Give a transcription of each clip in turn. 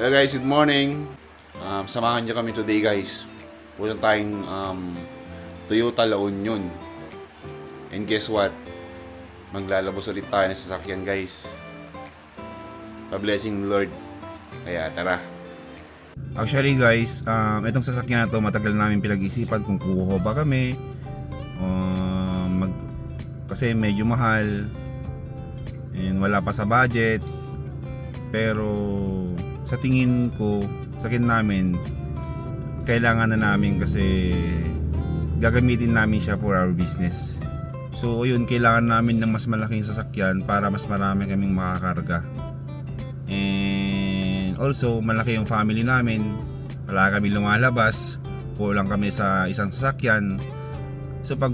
Hello guys, good morning. Samahan niyo kami today guys. Punta tayong Toyota La Union. And guess what? Maglalabos ulit tayo ng sasakyan guys. Pa-blessing Lord. Kaya tara. Actually guys, itong sasakyan na to matagal namin pinag-isipan kung kukuha ba kami. Kasi medyo mahal. And wala pa sa budget. Pero sa tingin ko, sa tingin namin, kailangan na namin kasi gagamitin namin siya for our business. So yun, kailangan namin ng mas malaking sasakyan para mas marami kaming makakarga. And also, malaki yung family namin. Wala kami lumalabas. Kulang kami sa isang sasakyan. So pag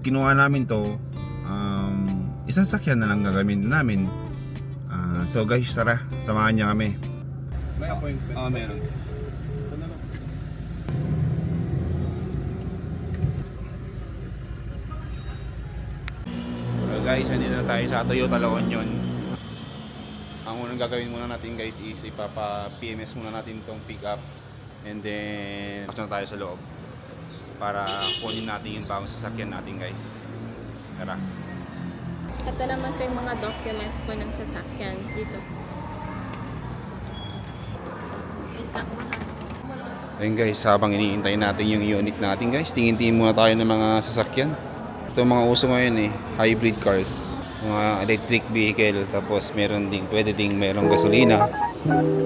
kinuha namin to, isang sasakyan na lang gagamitin namin. So guys, tara, samahan niyo kami. May appointment? Meron. So guys, nandito na tayo sa Toyota La Union. Ang unang gagawin muna natin guys is ipapa-PMS muna natin itong pick up. And then, pasok na tayo sa loob. Para kunin natin yung bagong sasakyan natin guys. Tara. Ito naman po yung mga documents po ng sasakyan dito. Ayun guys, habang iniintay natin yung unit natin guys, tingin-tingin muna tayo ng mga sasakyan. Ito mga uso ngayon hybrid cars, mga electric vehicle, tapos meron ding, pwede ding merong gasolina.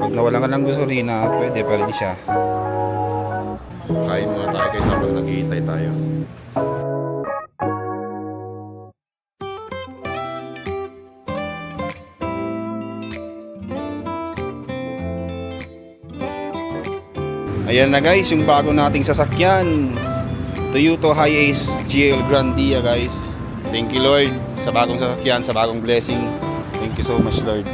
Pag nawalan ka ng gasolina, pwede pa rin siya. Kain muna tayo guys habang naghihintay tayo. Ayan na guys, yung bago nating sasakyan, Toyota Hiace GL Grandia guys. Thank you Lord sa bagong sasakyan, sa bagong blessing. Thank you so much Lord.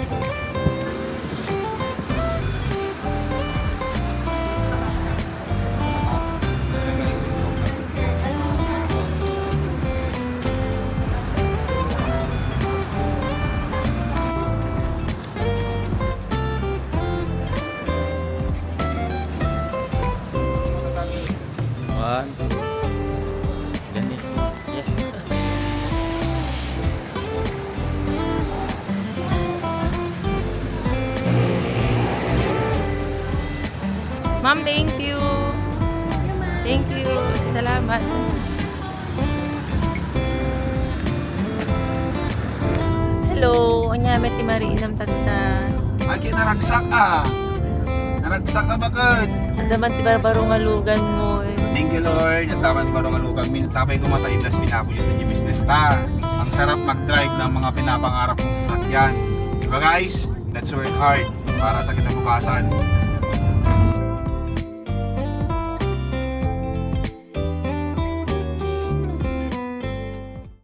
Yes. Ma'am, thank you. Thank you. Salamat. Hello, anya met ti mariinam tagta. Aki naragsak Naragsak ka bakit? Andaman ti barbaro nga lugan mo. Thank you Lord. At tama ni Barong Alugang tapay ko mata Iblas Pinapolis na business ta. Ang sarap mag-drive ng mga pinapangarap mong sasakyan. Diba guys? Let's work hard para sa kinabukasan.